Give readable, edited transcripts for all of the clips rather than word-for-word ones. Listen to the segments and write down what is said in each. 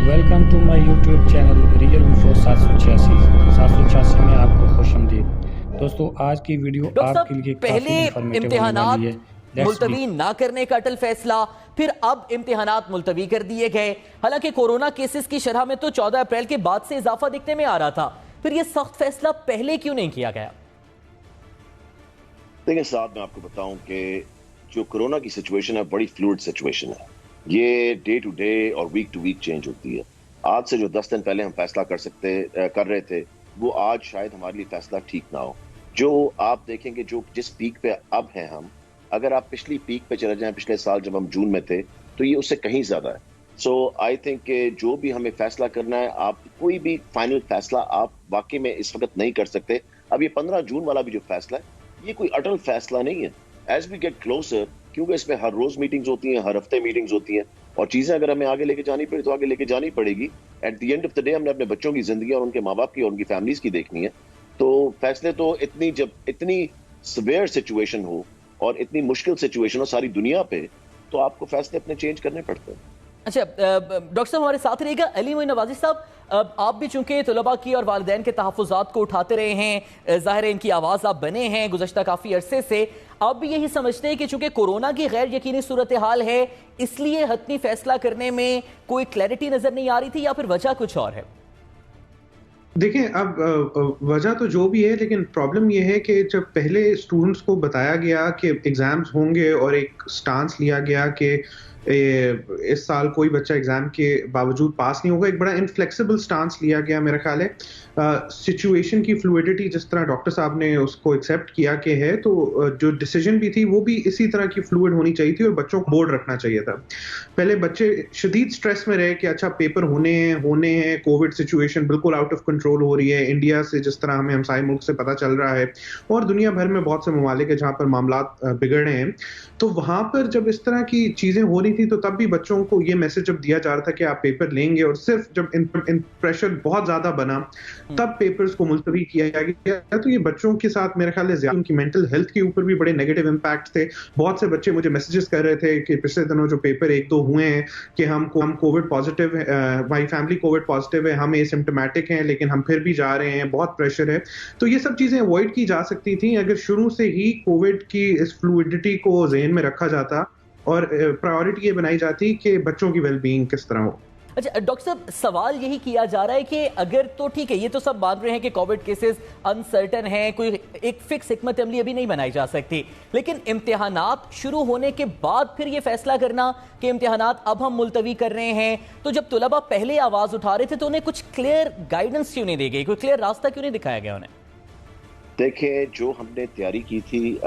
Welcome to my YouTube channel real info 786 میں آپ کو خوش آمدید دوستو. آج کی ویڈیو ڈاکٹر آپ صاحب، کے لیے پہلے کافی انفارمیٹیو ہونے والی ہے. امتحانات ملتوی نہ کرنے کا اٹل فیصلہ، پھر اب امتحانات ملتوی کر دیے گئے. حالانکہ کورونا کیسز کی شرح میں تو 14 اپریل کے بعد سے اضافہ دکھنے میں آ رہا تھا، پھر یہ سخت فیصلہ پہلے کیوں نہیں کیا گیا؟ دیکھیں صاحب، میں آپ کو بتاؤں کہ جو کرونا کی سچویشن ہے بڑی فلوئڈ سچویشن ہے. یہ ڈے ٹو ڈے اور ویک ٹو ویک چینج ہوتی ہے. آج سے جو 10 دن پہلے ہم فیصلہ کر رہے تھے، وہ آج شاید ہمارے لیے فیصلہ ٹھیک نہ ہو. جو آپ دیکھیں گے جس پیک پہ اب ہیں ہم، اگر آپ پچھلی پیک پہ چلے جائیں، پچھلے سال جب ہم جون میں تھے، تو یہ اس سے کہیں زیادہ ہے. سو آئی تھنک کہ جو بھی ہمیں فیصلہ کرنا ہے، آپ کوئی بھی فائنل فیصلہ آپ واقعی میں اس وقت نہیں کر سکتے. اب یہ 15 جون والا بھی جو فیصلہ ہے، یہ کوئی اٹل فیصلہ نہیں ہے. ایز وی گیٹ کلوزر، کیونکہ اس میں ہر روز میٹنگز ہوتی ہیں، ہر ہفتے میٹنگز ہوتی ہیں، اور چیزیں اگر ہمیں آگے لے کے جانی پڑے تو آگے لے کے جانی پڑے گی. At the end of the day ہم نے اپنے بچوں کی زندگی اور ان کے ماں باپ کی اور ان کی فیملیز کی دیکھنی ہے. تو فیصلے تو جب اتنی سویئر سچویشن ہو اور اتنی مشکل سچویشن ہو ساری دنیا پہ، تو آپ کو فیصلے اپنے چینج کرنے پڑتے ہیں. اچھا ڈاکٹر صاحب ہمارے ساتھ رہے گا. علی معین نوازی صاحب، آپ بھی چونکہ طلباء کی اور والدین کے تحفظات کو اٹھاتے رہے ہیں، ظاہر ہے ان کی آواز آپ بنے ہیں گزشتہ کافی عرصے سے، آپ بھی یہی سمجھتے ہیں کہ چونکہ کورونا کی غیر یقینی صورتحال ہے، اس لیے حتمی فیصلہ کرنے میں کوئی کلیئرٹی نظر نہیں آ رہی تھی، یا پھر وجہ کچھ اور ہے؟ دیکھیں، اب وجہ تو جو بھی ہے، لیکن پرابلم یہ ہے کہ جب پہلے اسٹوڈنٹس کو بتایا گیا کہ ایگزامز ہوں گے اور ایک سٹانس لیا گیا کہ اس سال کوئی بچہ ایگزام کے باوجود پاس نہیں ہوگا، ایک بڑا انفلیکسیبل سٹانس لیا گیا. میرا خیال ہے سچویشن کی فلوئڈٹی جس طرح ڈاکٹر صاحب نے اس کو ایکسیپٹ کیا کہ ہے، تو جو ڈیسیجن بھی تھی وہ بھی اسی طرح کی فلوئڈ ہونی چاہیے تھی، اور بچوں کو بورڈ رکھنا چاہیے تھا. پہلے بچے شدید سٹریس میں رہے کہ اچھا پیپر ہونے ہیں، کووڈ سچویشن بالکل آؤٹ آف کنٹرول ہو رہی ہے انڈیا سے، جس طرح ہمیں ہمسائے ملک سے پتہ چل رہا ہے، اور دنیا بھر میں بہت سے ممالک ہیں جہاں پر معاملات بگڑ رہے ہیں. تو وہاں پر جب اس طرح کی چیزیں ہو رہی تھی، تو تب بھی بچوں کو یہ میسج جب دیا جا رہا تھا کہ آپ پیپر لیں گے، اور صرف جب پریشر بہت زیادہ بنا تب پیپرز کو ملتوی کیا گیا. تو یہ بچوں کے ساتھ میرے خیال ہے زیادہ ان کی مینٹل ہیلتھ کے اوپر بھی بڑے نیگیٹو امپیکٹ تھے. بہت سے بچے مجھے میسیجز کر رہے تھے کہ پچھلے دنوں جو پیپر 1-2 ہوئے ہیں کہ ہم کووڈ پازیٹیو، ہماری فیملی کووڈ پازیٹیو ہے، ہم اسمپٹومیٹک ہیں، لیکن ہم پھر بھی جا رہے ہیں، بہت پریشر ہے. تو یہ سب چیزیں اوائڈ کی جا سکتی تھیں اگر شروع سے ہی کووڈ کی اس فلوئڈٹی کو ذہن میں رکھا جاتا اور پرائیورٹی یہ بنائی جاتی کہ بچوں کی ویل بینگ کس طرح ہو. اچھا ڈاکٹر صاحب، سوال یہی کیا جا رہا ہے کہ اگر تو ٹھیک ہے، یہ تو سب مان رہے ہیں کہ کووڈ کیسز انسرٹن ہیں، کوئی ایک فکس حکمت عملی ابھی نہیں بنائی جا سکتی، لیکن امتحانات شروع ہونے کے بعد پھر یہ فیصلہ کرنا کہ امتحانات اب ہم ملتوی کر رہے ہیں، تو جب طلباء پہلے آواز اٹھا رہے تھے تو انہیں کچھ کلیئر گائیڈنس کیوں نہیں دی گئی، کوئی کلیئر راستہ کیوں نہیں دکھایا گیا انہیں؟ دیکھیں، جو ہم نے تیاری کی تھی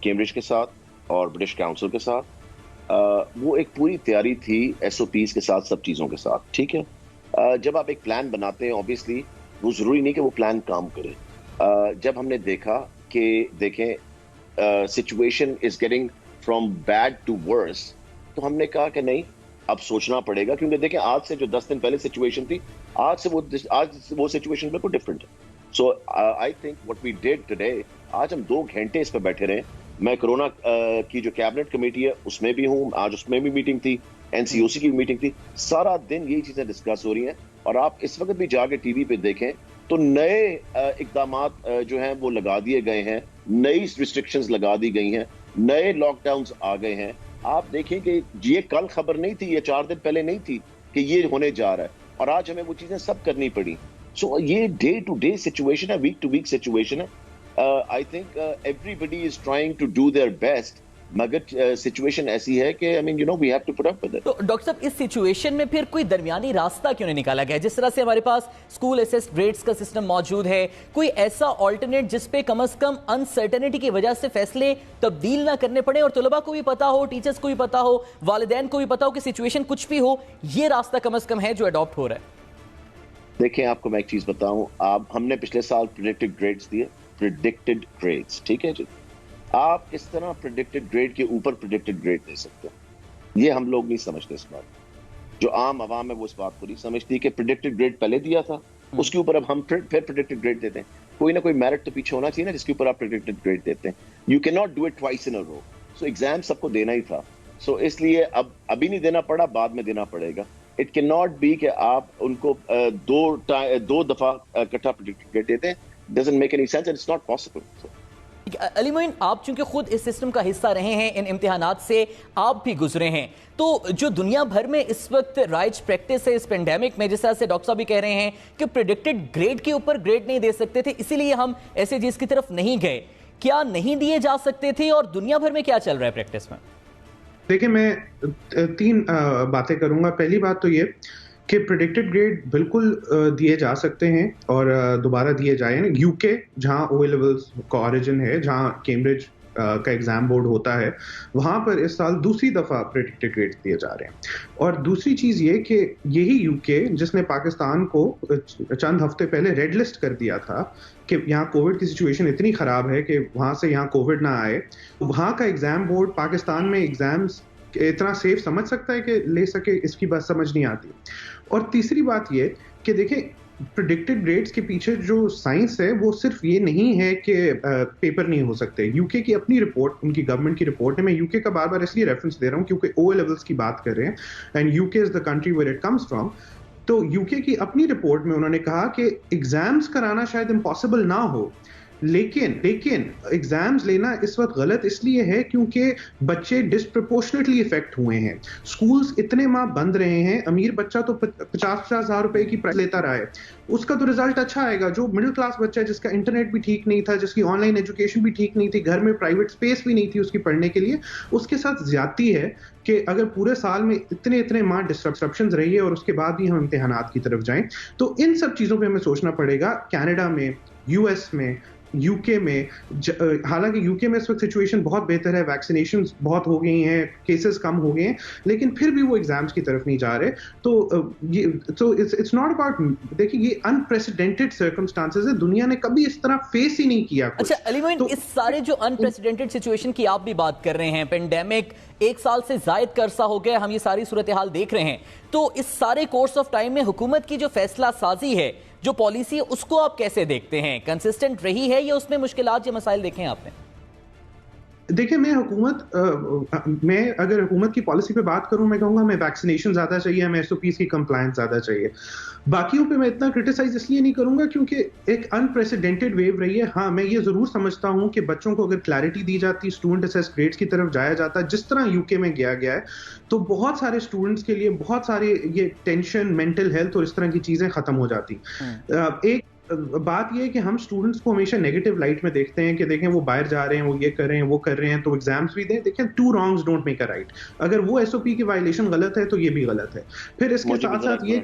کیمبرج کے ساتھ اور برٹش کاؤنسل کے ساتھ، وہ ایک پوری تیاری تھی ایس او پیز کے ساتھ، سب چیزوں کے ساتھ. ٹھیک ہے، جب آپ ایک پلان بناتے ہیں اوبیسلی وہ ضروری نہیں کہ وہ پلان کام کرے. جب ہم نے دیکھا کہ دیکھیں situation is getting from bad to worse, تو ہم نے کہا کہ نہیں، اب سوچنا پڑے گا، کیونکہ دیکھیں آج سے جو 10 دن پہلے سچویشن تھی، آج وہ سچویشن بالکل ڈفرینٹ ہے. So I think what we did today, آج ہم 2 گھنٹے اس پہ بیٹھے رہے. میں کرونا کی جو کیبنٹ کمیٹی ہے اس میں بھی ہوں، آج اس میں بھی میٹنگ تھی، این سی او سی کی بھی میٹنگ تھی، سارا دن یہی چیزیں ڈسکس ہو رہی ہیں. اور آپ اس وقت بھی جا کے ٹی وی پہ دیکھیں تو نئے اقدامات جو ہیں وہ لگا دیے گئے ہیں، نئی ریسٹرکشنز لگا دی گئی ہیں، نئے لاک ڈاؤنز آ گئے ہیں. آپ دیکھیں کہ یہ کل خبر نہیں تھی، یہ 4 دن پہلے نہیں تھی کہ یہ ہونے جا رہا ہے، اور آج ہمیں وہ چیزیں سب کرنی پڑی. سو یہ ڈے ٹو ڈے سچویشن ہے، ویک ٹو ویک سچویشن ہے. I think everybody is trying to do their best، مگر سچویشن ایسی ہے کہ we have to put up with it. تو ڈاکٹر صاحب، اس سچویشن میں پھر کوئی درمیانی راستہ کیوں نہیں نکالا گیا؟ جس طرح سے ہمارے پاس اسکول اسسڈ گریڈز کا سسٹم موجود ہے، کوئی ایسا آلٹرنیٹ جس پہ کم از کم انسرٹنٹی کی وجہ سے فیصلے تبدیل نہ کرنے پڑے، اور طلباء کو بھی پتا ہو، ٹیچرز کو بھی پتا ہو، والدین کو بھی پتا ہو کہ سچویشن کچھ بھی ہو، یہ راستہ کم از کم ہے جو اڈاپٹ ہو رہا ہے؟ دیکھیں، آپ کو میں ایک چیز بتاؤں، ہم نے پچھلے سال پریڈکٹڈ گریڈز دیے، پریڈکٹڈ گریڈز، ٹھیک ہے جی. آپ کس طرح پریڈکٹڈ گریڈ کے اوپر پریڈکٹڈ گریڈ دے سکتے ہیں؟ یہ ہم لوگ نہیں سمجھتے. اس بات جو عام عوام ہے وہ اس بات کو نہیں سمجھتی کہ پریڈکٹڈ گریڈ پہلے دیا تھا، اس کے اوپر اب ہم پھر پریڈکٹڈ گریڈ دیتے ہیں. کوئی نہ کوئی میرٹ تو پیچھے ہونا چاہیے نا جس کے اوپر آپ پریڈکٹڈ گریڈ دیتے ہیں. You can not do it twice in a row. So exam سب کو دینا ہی تھا، سو اس لیے ابھی نہیں دینا پڑا، بعد میں دینا پڑے گا. اٹ کین ناٹ بی کہ آپ ان کو دو دفعہ اکٹھا پریڈکٹڈ گریڈ دیتے ہیں. Doesn't make any sense and it's not possible. Ali Moin, آپ چونکہ خود اس سسٹم کا حصہ رہے ہیں، ان امتحانات سے آپ بھی گزرے ہیں، تو جو دنیا بھر میں اس وقت رائج پریکٹس ہے اس پینڈیمک میں، جس طرح سے ڈاکٹر صاحب بھی کہہ رہے ہیں کہ پریڈکٹڈ گریڈ کے اوپر گریڈ نہیں دے سکتے تھے، اسی لیے ہم ایسے چیز کی طرف نہیں گئے، کیا نہیں دیے جا سکتے تھے اور دنیا بھر میں کیا چل رہا ہے پریکٹس میں؟ دیکھیں، میں 3 باتیں کروں گا. پہلی بات تو یہ کہ پریڈکٹڈ گریڈ بالکل دیے جا سکتے ہیں اور دوبارہ دیے جائیں. یو کے جہاں او لیولز کا اوریجن ہے، جہاں کیمبرج کا ایگزام بورڈ ہوتا ہے، وہاں پر اس سال دوسری دفعہ پریڈکٹڈ گریڈ دیے جا رہے ہیں. اور دوسری چیز یہ کہ یہی یو کے جس نے پاکستان کو چند ہفتے پہلے ریڈ لسٹ کر دیا تھا کہ یہاں کووڈ کی سچویشن اتنی خراب ہے کہ وہاں سے یہاں کووڈ نہ آئے، وہاں کا ایگزام بورڈ پاکستان میں ایگزامز اتنا سیف سمجھ سکتا ہے کہ لے سکے، اس کی بات سمجھ نہیں آتی. اور تیسری بات یہ کہ دیکھیں، پریڈکٹڈ گریڈز کے پیچھے جو سائنس ہے وہ صرف یہ نہیں ہے کہ پیپر نہیں ہو سکتے. یو کے کی اپنی رپورٹ، ان کی گورنمنٹ کی رپورٹ ہے، میں یو کے کا بار بار اس لیے ریفرنس دے رہا ہوں کیونکہ او لیولز کی بات کر رہے ہیں and U K is the country where it comes from. تو یو کے کی اپنی رپورٹ میں انہوں نے کہا کہ ایگزامز کرانا شاید امپاسبل نہ ہو، لیکن ایگزامز لینا اس وقت غلط اس لیے ہے کیونکہ بچے ڈسپرپورشنیٹلی افیکٹ ہوئے ہیں. سکولز اتنے ماہ بند رہے ہیں، امیر بچہ تو 50,000 روپے کی پرائز لیتا رہا ہے، اس کا تو رزلٹ اچھا آئے گا. جو مڈل کلاس بچہ ہے، جس کا انٹرنیٹ بھی ٹھیک نہیں تھا، جس کی آن لائن ایجوکیشن بھی ٹھیک نہیں تھی، گھر میں پرائیویٹ اسپیس بھی نہیں تھی اس کی پڑھنے کے لیے، اس کے ساتھ زیادتی ہے کہ اگر پورے سال میں اتنے ماہ ڈسٹرپشنز رہی ہے اور اس کے بعد بھی ہم امتحانات کی طرف جائیں، تو ان سب چیزوں پہ ہمیں سوچنا پڑے گا. کینیڈا میں، یو ایس میں، یو کے میں، حالانکہ یو کے میں اس وقت سچویشن بہت بہتر ہے، ویکسینیشنز بہت ہو گئی ہیں، کیسز کم ہو گئے ہیں، لیکن پھر بھی وہ ایگزامز کی طرف نہیں جا رہے. تو اٹس ناٹ اباؤٹ، دیکھیں یہ انپریسیڈنٹڈ سرکمسٹانسز ہے، دنیا نے کبھی اس طرح فیس ہی نہیں کیا. اچھا علی معین، اس سارے جو انپریسیڈنٹڈ سچویشن کی آپ بھی بات کر رہے ہیں، پینڈیمک 1 سال سے زائد کا عرصہ ہو گیا، ہم یہ ساری صورتحال دیکھ رہے ہیں، تو اس سارے کورس آف ٹائم میں حکومت کی جو فیصلہ سازی ہے، جو پالیسی ہے، اس کو آپ کیسے دیکھتے ہیں؟ کنسسٹنٹ رہی ہے یا اس میں مشکلات یا مسائل دیکھیں آپ نے؟ دیکھیں، میں اگر حکومت کی پالیسی پہ بات کروں، میں کہوں گا ہمیں ویکسینیشن زیادہ چاہیے، ہمیں ایس او پیز کی کمپلائنس زیادہ چاہیے. باقیوں پہ میں اتنا کرٹیسائز اس لیے نہیں کروں گا کیونکہ ایک انپریسیڈنٹڈ ویو رہی ہے. ہاں، میں یہ ضرور سمجھتا ہوں کہ بچوں کو اگر کلیئرٹی دی جاتی، اسٹوڈنٹ اسیس گریڈز کی طرف جایا جاتا جس طرح یو کے میں گیا ہے، تو بہت سارے اسٹوڈنٹس کے لیے بہت سارے یہ ٹینشن، مینٹل ہیلتھ اور اس طرح کی چیزیں ختم ہو جاتی. ایک بات یہ ہے کہ ہم اسٹوڈنٹس کو ہمیشہ نیگیٹو لائٹ میں دیکھتے ہیں کہ دیکھیں وہ باہر جا رہے ہیں، وہ یہ کر رہے ہیں، وہ کر رہے ہیں، تو ایگزامس بھی دیں. دیکھیں، 2 wrongs don't make a right. اگر وہ ایس او پی کی وائلیشن غلط ہے تو یہ بھی غلط ہے. پھر اس کے ساتھ ساتھ یہ،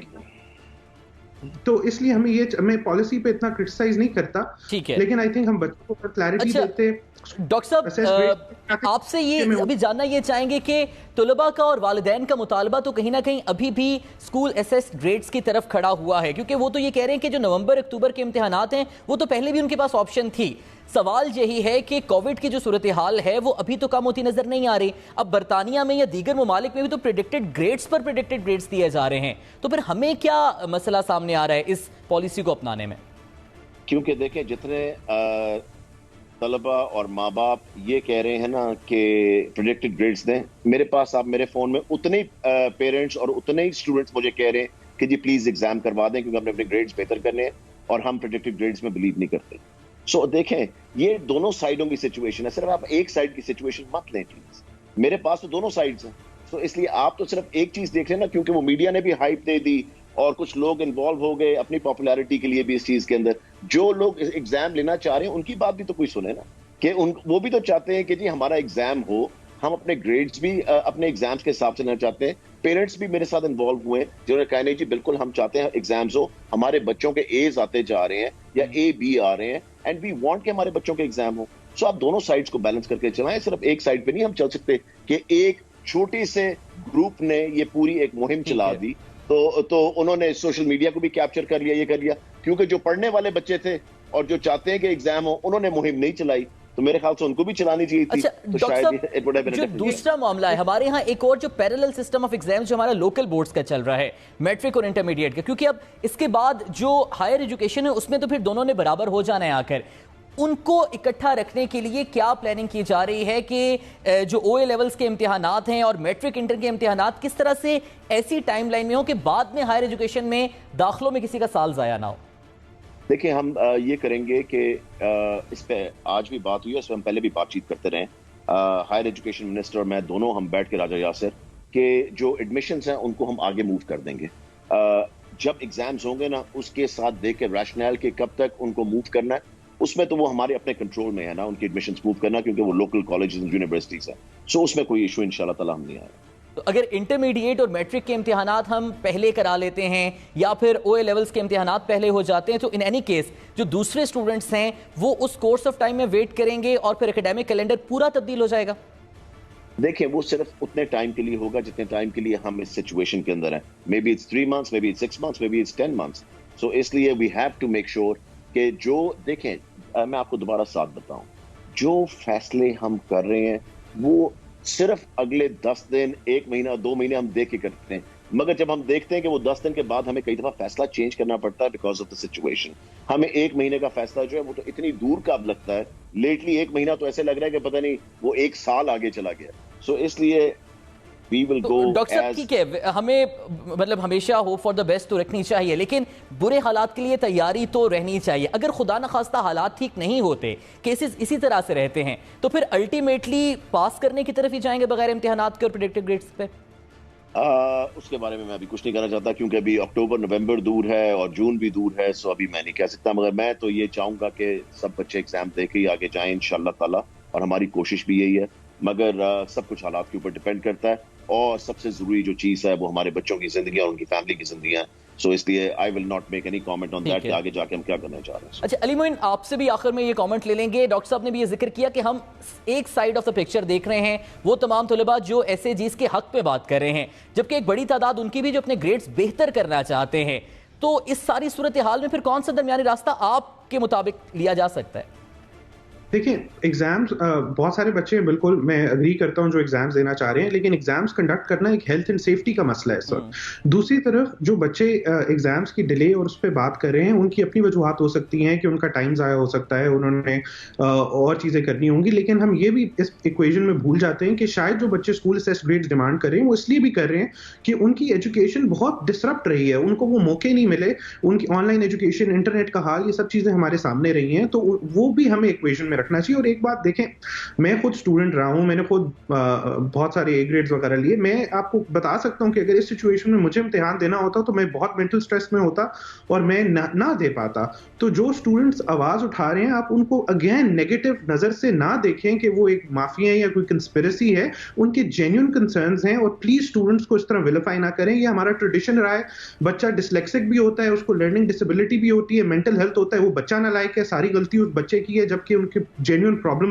تو اس لیے میں پالیسی پہ اتنا کرٹیسائز نہیں کرتا، لیکن آئی تھنک ہم بچوں کو کلیئرٹی دیتے. ڈاکٹر صاحب، آپ سے یہ ابھی جاننا یہ چاہیں گے کہ طلباء کا اور والدین کا مطالبہ تو کہیں نہ کہیں ابھی بھی اسکول ایسیس گریڈز کی طرف کھڑا ہوا ہے، کیونکہ وہ تو یہ کہہ رہے ہیں کہ جو نومبر اکتوبر کے امتحانات ہیں وہ تو پہلے بھی ان کے پاس آپشن تھی. سوال یہی ہے کہ کووڈ کی جو صورتحال ہے وہ ابھی تو کم ہوتی نظر نہیں آ رہی. اب برطانیہ میں یا دیگر ممالک میں بھی تو پریڈکٹڈ گریڈز پر پریڈکٹڈ گریڈز دیے جا رہے ہیں، تو پھر ہمیں کیا مسئلہ سامنے آ رہا ہے اس پالیسی کو اپنانے میں؟ کیونکہ دیکھیں، جتنے طلبہ اور ماں باپ یہ کہہ رہے ہیں نا کہ پریڈکٹڈ گریڈز دیں، میرے پاس آپ میرے فون میں اتنے ہی پیرنٹس اور اتنے ہی اسٹوڈنٹس مجھے کہہ رہے ہیں کہ جی پلیز ایگزام کروا دیں کیونکہ ہم نے اپنے گریڈز بہتر کرنے ہیں اور ہم پریڈکٹڈ گریڈز میں بلیو نہیں کرتے. سو دیکھیں، یہ دونوں سائڈوں کی سچویشن ہے، صرف آپ ایک سائڈ کی سچویشن مت لیں پلیز. میرے پاس تو دونوں سائڈز ہیں، تو اس لیے آپ تو صرف ایک چیز دیکھ رہے ہیں نا، کیونکہ وہ میڈیا نے بھی ہائپ دے دی اور کچھ لوگ انوالو ہو گئے اپنی پاپولیرٹی کے لیے بھی اس چیز کے اندر. جو لوگ ایگزام لینا چاہ رہے ہیں ان کی بات بھی تو کوئی سنے نا، کہ وہ بھی تو چاہتے ہیں کہ جی ہمارا ایگزام ہو، ہم اپنے گریڈز بھی اپنے ایگزامز کے حساب سے لینا چاہتے ہیں. پیرنٹس بھی میرے ساتھ انوالو ہوئے ہیں جنہوں نے کہا نہیں جی بالکل ہم چاہتے ہیں ایگزامز ہو، ہمارے بچوں کے ایز آتے جا رہے ہیں یا اے بی آ رہے ہیں اینڈ وی وانٹ کہ ہمارے بچوں کے ایگزام ہو. سو آپ دونوں سائڈز کو بیلنس کر کے چلائیں، صرف ایک سائڈ پہ نہیں ہم چل سکتے کہ ایک چھوٹی سے گروپ نے یہ پوری ایک مہم چلا دی تو انہوں نے سوشل میڈیا کو بھی کیپچر کر لیا، یہ کر لیا، کیونکہ جو پڑھنے والے بچے تھے اور جو چاہتے ہیں کہ ایگزام ہو انہوں نے مہم نہیں چلائی، تو میرے خیال سے ان کو بھی چلانی چاہیے تھی. تو شاید جو دوسرا معاملہ ہے ہمارے ہاں ایک اور جو پیرلل سسٹم آف ایگزامز جو ہمارا لوکل بورڈز کا چل رہا ہے، میٹرک اور انٹرمیڈیٹ کا، کیونکہ اب اس کے بعد جو ہائر ایجوکیشن ہے اس میں تو پھر دونوں نے برابر ہو جانا ہے آ کر. ان کو اکٹھا رکھنے کے لیے کیا پلاننگ کی جا رہی ہے کہ جو او اے لیولز کے امتحانات ہیں اور میٹرک انٹر کے امتحانات کس طرح سے ایسی ٹائم لائن میں ہوں کہ بعد میں ہائر ایجوکیشن میں داخلوں میں کسی کا سال ضائع نہ ہو؟ دیکھیں ہم یہ کریں گے کہ اس پہ آج بھی بات ہوئی ہے، اس پہ ہم پہلے بھی بات چیت کرتے رہے، ہائر ایجوکیشن منسٹر اور میں دونوں ہم بیٹھ کے راجہ یاسر کہ جو ایڈمیشنز ہیں ان کو ہم آگے موو کر دیں گے. جب ایگزامز ہوں گے نا اس کے ساتھ دیکھ کے ریشنل کہ کب تک ان کو موو کرنا ہے، اس میں تو وہ ہمارے اپنے کنٹرول میں ہے نا ان کی ایڈمیشنز موو کرنا، کیونکہ وہ لوکل کالجز اور یونیورسٹیز ہیں. سو اس میں کوئی ایشو انشاءاللہ تعالی ہم نہیں آئے. تو اگر انٹرمیڈیٹ اور میٹرک کے امتحانات ہم پہلے کرا لیتے ہیں یا پھر او اے لیولز کے امتحانات پہلے ہو جاتے ہیں تو ان اینی کیس جو دوسرے اسٹوڈنٹس ہیں وہ اس کورس آف ٹائم میں ویٹ کریں گے اور پھر اکیڈیمک کیلنڈر پورا تبدیل ہو جائے گا؟ دیکھیں وہ صرف اتنے ٹائم کے لیے ہوگا جتنے ٹائم کے لیے ہم اس سچویشن کے اندر ہیں. Maybe it's 3 months, maybe it's 6 months, maybe it's 10 months. So اس لیے we have to make sure کہ جو دیکھیں میں آپ کو دوبارہ ساتھ بتاؤں، جو فیصلے ہم کر رہے ہیں وہ صرف اگلے 10 دن 1 مہینہ 2 مہینے ہم دیکھ کے کرتے ہیں، مگر جب ہم دیکھتے ہیں کہ وہ 10 دن کے بعد ہمیں کئی دفعہ فیصلہ چینج کرنا پڑتا ہے بیکاز آف دا سچویشن. ہمیں 1 مہینے کا فیصلہ جو ہے وہ تو اتنی دور کا اب لگتا ہے، لیٹلی 1 مہینہ تو ایسے لگ رہا ہے کہ پتہ نہیں وہ 1 سال آگے چلا گیا. سو اس لیے we will go ڈاکٹر صاحب ٹھیک ہے، ہمیں مطلب ہمیشہ ہوپ فار دا بیسٹ تو رکھنی چاہیے، لیکن برے حالات کے لیے تیاری تو رہنی چاہیے. اگر خدا نخواستہ حالات ٹھیک نہیں ہوتے، کیسز اسی طرح سے رہتے ہیں، تو پھر الٹیمیٹلی پاس کرنے کی طرف ہی جائیں گے بغیر امتحانات کے اور پریڈکٹڈ گریڈز پہ؟ اس کے بارے میں ابھی کچھ نہیں کہنا چاہتا کیونکہ ابھی اکتوبر نومبر دور ہے اور جون بھی دور ہے. سو ابھی میں نہیں کہہ سکتا، مگر میں تو یہ چاہوں گا کہ سب بچے ایگزام دے کے ہی آگے جائیں انشاءاللہ تعالی، اور ہماری کوشش بھی یہی ہے. مگر سب کچھ حالات کے اوپر ڈیپینڈ کرتا ہے، اور سب سے ضروری جو چیز ہے وہ ہمارے بچوں کی زندگی اور ان کی فیملی کی زندگی ہے. سو اس لیے I will not make any comment on that کہ آگے جا کے ہم کیا کرنا چاہ رہے ہیں. اچھا علی معین، آپ سے بھی آخر میں یہ کامنٹ لے لیں گے. ڈاکٹر صاحب نے بھی یہ ذکر کیا کہ ہم ایک سائیڈ آف دا پکچر دیکھ رہے ہیں، وہ تمام طلباء جو ایس اے جیز کے حق پہ بات کر رہے ہیں، جبکہ ایک بڑی تعداد ان کی بھی جو اپنے گریڈز بہتر کرنا چاہتے ہیں. تو اس ساری صورتحال میں پھر کون سا درمیانی راستہ آپ کے مطابق لیا جا سکتا ہے؟ دیکھیں ایگزامز بہت سارے بچے بالکل میں اگری کرتا ہوں جو ایگزامز دینا چاہ رہے ہیں، لیکن ایگزامز کنڈکٹ کرنا ایک ہیلتھ اینڈ سیفٹی کا مسئلہ ہے سر. دوسری طرف جو بچے ایگزامز کی ڈیلے اور اس پہ بات کر رہے ہیں ان کی اپنی وجوہات ہو سکتی ہیں کہ ان کا ٹائم ضائع ہو سکتا ہے، انہوں نے اور چیزیں کرنی ہوں گی. لیکن ہم یہ بھی اس ایکویژن میں بھول جاتے ہیں کہ شاید جو بچے اسکول اسیسڈ گریڈز ڈیمانڈ کر رہے ہیں وہ اس لیے بھی کر رہے ہیں کہ ان کی ایجوکیشن بہت ڈسرپٹ رہی ہے، ان کو وہ موقع نہیں ملے. ان کی آن لائن ایجوکیشن، انٹرنیٹ کا حال، یہ سب چیزیں ہمارے سامنے رہی ہیں، تو وہ بھی ہمیں ایکویژن میں رکھنا چاہیے. اور ایک بات دیکھیں، میں خود اسٹوڈنٹ رہا ہوں، میں نے خود بہت سارے اے گریڈز وغیرہ لیے. میں آپ کو بتا سکتا ہوں کہ اگر اس سچویشن میں مجھے امتحان دینا ہوتا تو میں بہت مینٹل سٹریس میں ہوتا اور میں نہ دے پاتا. تو جو اسٹوڈنٹس آواز اٹھا رہے ہیں آپ ان کو اگین نیگیٹو نظر سے نہ دیکھیں کہ وہ ایک مافیا ہے یا کوئی کنسپریسی ہے. ان کے جینیون کنسرنز ہیں، اور پلیز اسٹوڈنٹس کو اس طرح ویلیفائی نہ کریں. یہ ہمارا ٹریڈیشن رہا ہے. بچہ ڈسلیکسک بھی ہوتا ہے، اس کو لرننگ ڈسیبلٹی بھی ہوتی ہے، مینٹل ہیلتھ ہوتا ہے، وہ بچہ نالائق ہے، ساری غلطی اس بچے کی ہے، جبکہ ان کے جینیون پرابلم